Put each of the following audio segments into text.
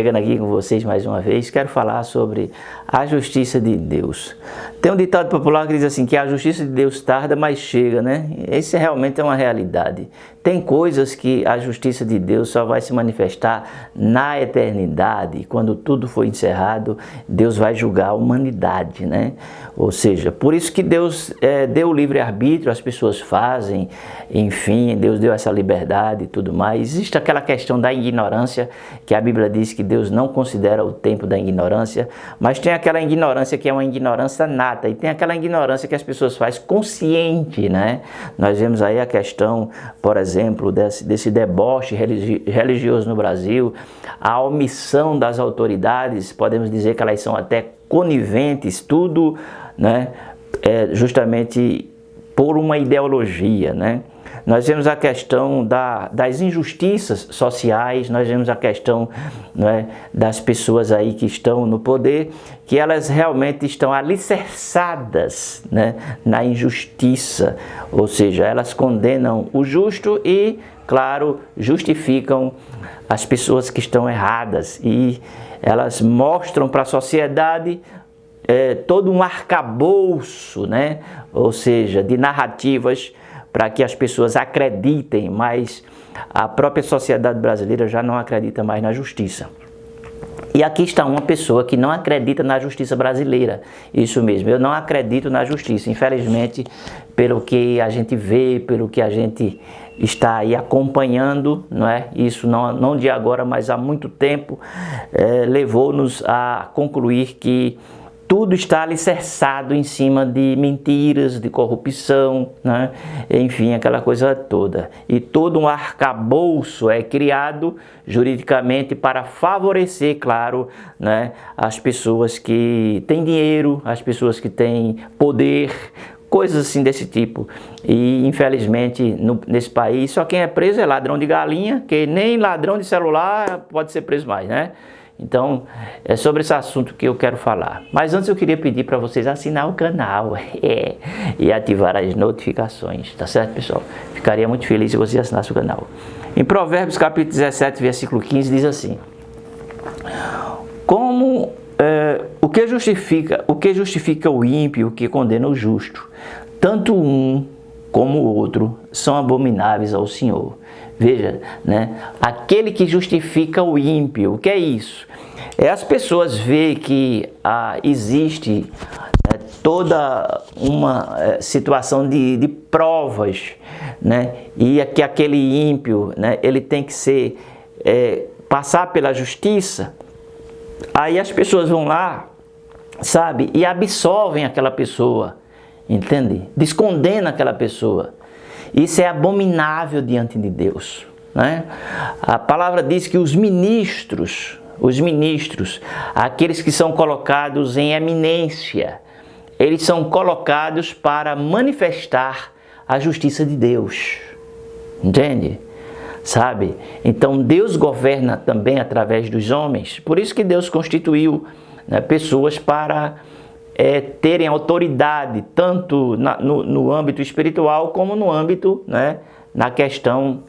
Chegando aqui com vocês mais uma vez, quero falar sobre a justiça de Deus. Tem um ditado popular que diz assim, que a justiça de Deus tarda, mas chega, né? Esse realmente é uma realidade. Tem coisas que a justiça de Deus só vai se manifestar na eternidade. Quando tudo for encerrado, Deus vai julgar a humanidade, né? Ou seja, por isso que Deus deu o livre-arbítrio, as pessoas fazem, enfim, Deus deu essa liberdade e tudo mais. Existe aquela questão da ignorância, que a Bíblia diz que Deus não considera o tempo da ignorância, mas tem aquela ignorância que é uma ignorância nata, e tem aquela ignorância que as pessoas fazem consciente, né? Nós vemos aí a questão, por exemplo, desse deboche religioso no Brasil, a omissão das autoridades, podemos dizer que elas são até coniventes, tudo, né, justamente por uma ideologia, né? Nós vemos a questão das injustiças sociais, nós vemos a questão, né, das pessoas aí que estão no poder, que elas realmente estão alicerçadas, né, na injustiça, ou seja, elas condenam o justo e, claro, justificam as pessoas que estão erradas, e elas mostram para a sociedade todo um arcabouço, né, ou seja, de narrativas para que as pessoas acreditem, mas a própria sociedade brasileira já não acredita mais na justiça. E aqui está uma pessoa que não acredita na justiça brasileira. Isso mesmo, eu não acredito na justiça. Infelizmente, pelo que a gente vê, pelo que a gente está aí acompanhando, não é? Isso não de agora, mas há muito tempo, levou-nos a concluir que tudo está alicerçado em cima de mentiras, de corrupção, né? Enfim, aquela coisa toda. E todo um arcabouço é criado juridicamente para favorecer, claro, né, as pessoas que têm dinheiro, as pessoas que têm poder, coisas assim desse tipo. E infelizmente nesse país só quem é preso é ladrão de galinha, que nem ladrão de celular pode ser preso mais, né? Então, é sobre esse assunto que eu quero falar. Mas antes eu queria pedir para vocês assinar o canal e ativar as notificações, tá certo, pessoal? Ficaria muito feliz se você assinasse o canal. Em Provérbios capítulo 17, versículo 15, diz assim: o que justifica o ímpio que condena o justo? Tanto um como o outro são abomináveis ao Senhor. Veja, né? Aquele que justifica o ímpio, o que é isso? As pessoas veem que existe toda uma situação de provas, né? E que aquele ímpio, né, ele tem que passar pela justiça. Aí as pessoas vão lá, sabe, e absolvem aquela pessoa, entende? Descondenam aquela pessoa. Isso é abominável diante de Deus, né? A palavra diz que os ministros, aqueles que são colocados em eminência, eles são colocados para manifestar a justiça de Deus, entende? Sabe? Então Deus governa também através dos homens, por isso que Deus constituiu, né, pessoas para terem autoridade, tanto no âmbito espiritual, como no âmbito, né, na questão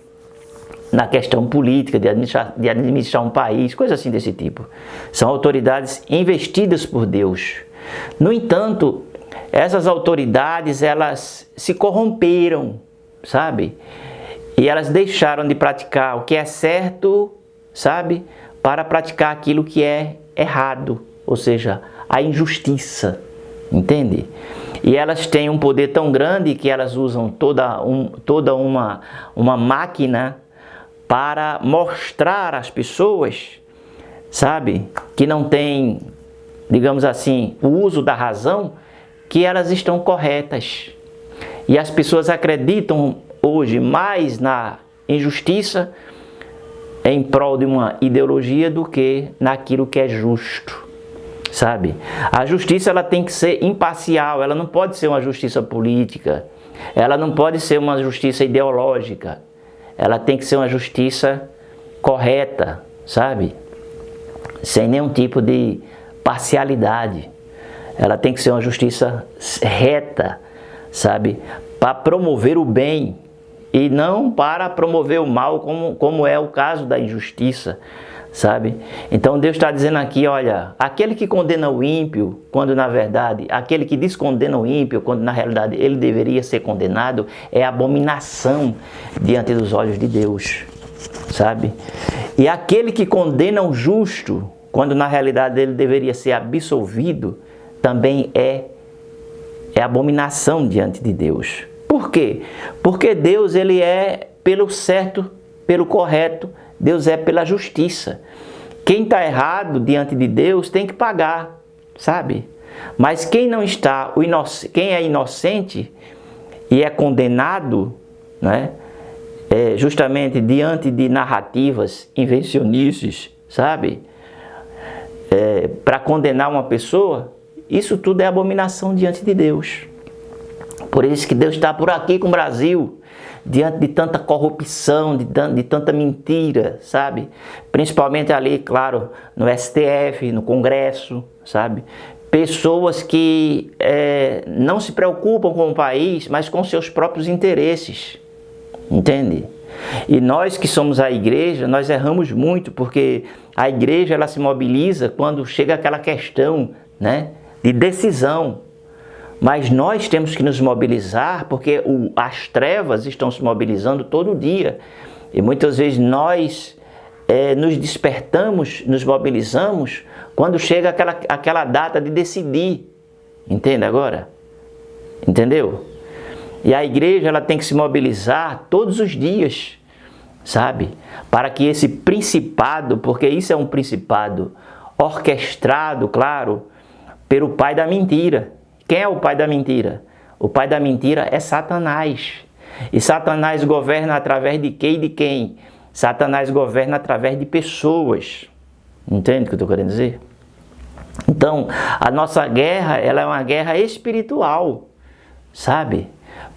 política, de administrar um país, coisas assim desse tipo. São autoridades investidas por Deus. No entanto, essas autoridades, elas se corromperam, sabe? E elas deixaram de praticar o que é certo, sabe? Para praticar aquilo que é errado, ou seja, a injustiça, entende? E elas têm um poder tão grande que elas usam toda uma máquina para mostrar às pessoas, sabe, que não têm, digamos assim, o uso da razão, que elas estão corretas. E as pessoas acreditam hoje mais na injustiça em prol de uma ideologia do que naquilo que é justo, sabe? A justiça, ela tem que ser imparcial, ela não pode ser uma justiça política, ela não pode ser uma justiça ideológica, ela tem que ser uma justiça correta, sabe? Sem nenhum tipo de parcialidade. Ela tem que ser uma justiça reta, sabe? Para promover o bem e não para promover o mal, como é o caso da injustiça, sabe? Então Deus está dizendo aqui, olha, aquele que condena o ímpio, quando na verdade, aquele que descondena o ímpio, quando na realidade ele deveria ser condenado, é abominação diante dos olhos de Deus, sabe? E aquele que condena o justo, quando na realidade ele deveria ser absolvido, também é abominação diante de Deus. Por quê? Porque Deus, ele é pelo certo, pelo correto, Deus é pela justiça. Quem está errado diante de Deus tem que pagar, sabe? Mas quem não está, quem é inocente e é condenado, né? Justamente diante de narrativas invencionices, sabe? Para condenar uma pessoa, isso tudo é abominação diante de Deus. Por isso que Deus está por aqui com o Brasil, diante de tanta corrupção, de tanta mentira, sabe? Principalmente ali, claro, no STF, no Congresso, sabe? Pessoas que não se preocupam com o país, mas com seus próprios interesses, entende? E nós que somos a igreja, nós erramos muito, porque a igreja ela se mobiliza quando chega aquela questão, né, de decisão. Mas nós temos que nos mobilizar porque as trevas estão se mobilizando todo dia. E muitas vezes nós nos despertamos, nos mobilizamos quando chega aquela data de decidir. Entende agora? Entendeu? E a igreja ela tem que se mobilizar todos os dias, sabe? Para que esse principado, porque isso é um principado orquestrado, claro, pelo pai da mentira. Quem é o pai da mentira? O pai da mentira é Satanás. E Satanás governa através de quem e de quem? Satanás governa através de pessoas. Entende o que eu estou querendo dizer? Então, a nossa guerra, ela é uma guerra espiritual, sabe?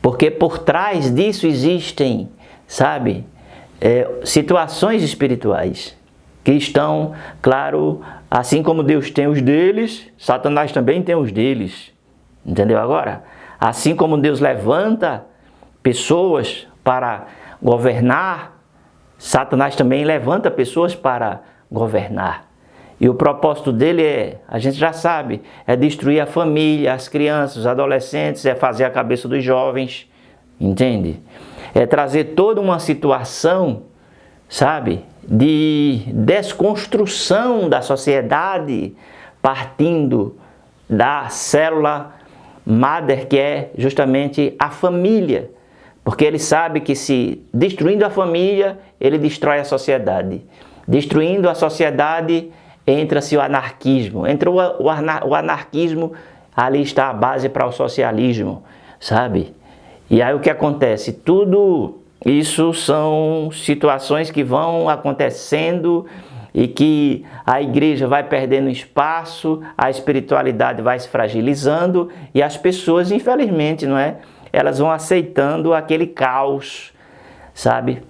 Porque por trás disso existem, sabe, situações espirituais que estão, claro, assim como Deus tem os deles, Satanás também tem os deles. Entendeu agora? Assim como Deus levanta pessoas para governar, Satanás também levanta pessoas para governar. E o propósito dele a gente já sabe, é destruir a família, as crianças, os adolescentes, é fazer a cabeça dos jovens, entende? É trazer toda uma situação, sabe, de desconstrução da sociedade, partindo da célula Mother, que é justamente a família, porque ele sabe que se destruindo a família, ele destrói a sociedade. Destruindo a sociedade, entra-se o anarquismo. Entra o anarquismo, ali está a base para o socialismo, sabe? E aí o que acontece? Tudo isso são situações que vão acontecendo e que a igreja vai perdendo espaço, a espiritualidade vai se fragilizando e as pessoas, infelizmente, não é? Elas vão aceitando aquele caos, sabe?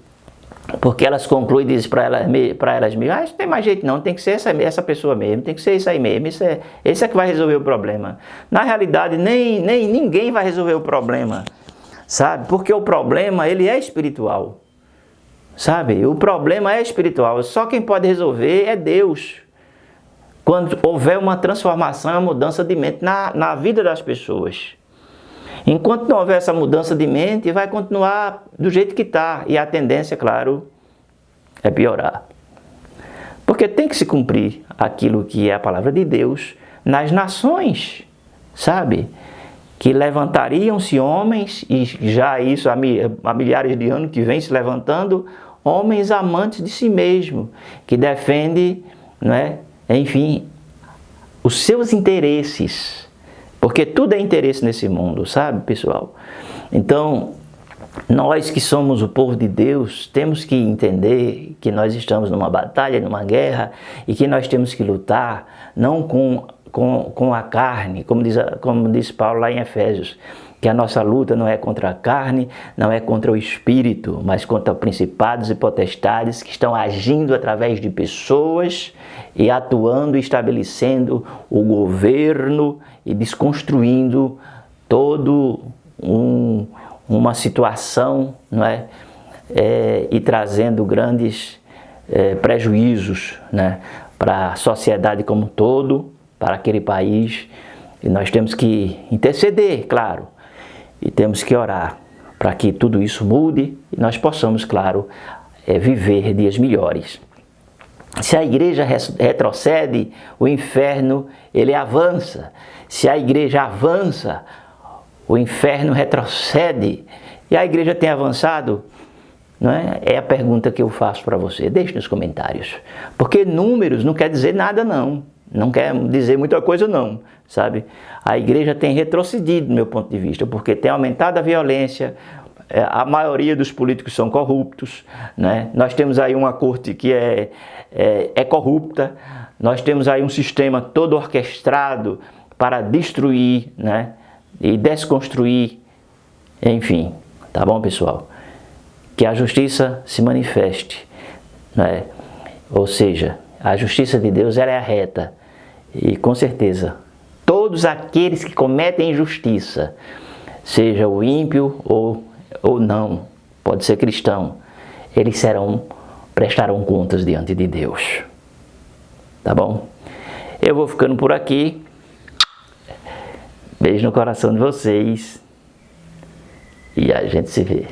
Porque elas concluem e dizem para elas mesmas, isso não tem mais jeito não, tem que ser essa pessoa mesmo, tem que ser isso aí mesmo, esse é que vai resolver o problema. Na realidade, nem ninguém vai resolver o problema, sabe? Porque o problema, ele é espiritual. Sabe? O problema é espiritual. Só quem pode resolver é Deus. Quando houver uma transformação, uma mudança de mente na vida das pessoas. Enquanto não houver essa mudança de mente, vai continuar do jeito que está. E a tendência, claro, é piorar. Porque tem que se cumprir aquilo que é a palavra de Deus nas nações, sabe? Que levantariam-se homens, e já isso há milhares de anos que vem se levantando, homens amantes de si mesmo, que defendem, né, enfim, os seus interesses. Porque tudo é interesse nesse mundo, sabe, pessoal? Então, nós que somos o povo de Deus, temos que entender que nós estamos numa batalha, numa guerra, e que nós temos que lutar, não com a carne, como diz Paulo lá em Efésios, que a nossa luta não é contra a carne, não é contra o espírito, mas contra principados e potestades que estão agindo através de pessoas e atuando e estabelecendo o governo e desconstruindo todo uma situação, não é? E trazendo grandes prejuízos, né, para a sociedade como um todo, para aquele país. E nós temos que interceder, claro, e temos que orar para que tudo isso mude e nós possamos, claro, viver dias melhores. Se a igreja retrocede, o inferno ele avança. Se a igreja avança, o inferno retrocede. E a igreja tem avançado? Não é? É a pergunta que eu faço para você. Deixe nos comentários. Porque números não quer dizer nada não. Não quer dizer muita coisa não, sabe? A igreja tem retrocedido, do meu ponto de vista, porque tem aumentado a violência, a maioria dos políticos são corruptos, né? Nós temos aí uma corte que é corrupta, nós temos aí um sistema todo orquestrado para destruir, né? E desconstruir, enfim, tá bom, pessoal? Que a justiça se manifeste, né? Ou seja, a justiça de Deus ela é a reta. E com certeza, todos aqueles que cometem injustiça, seja o ímpio ou não, pode ser cristão, eles prestarão contas diante de Deus. Tá bom? Eu vou ficando por aqui. Beijo no coração de vocês. E a gente se vê.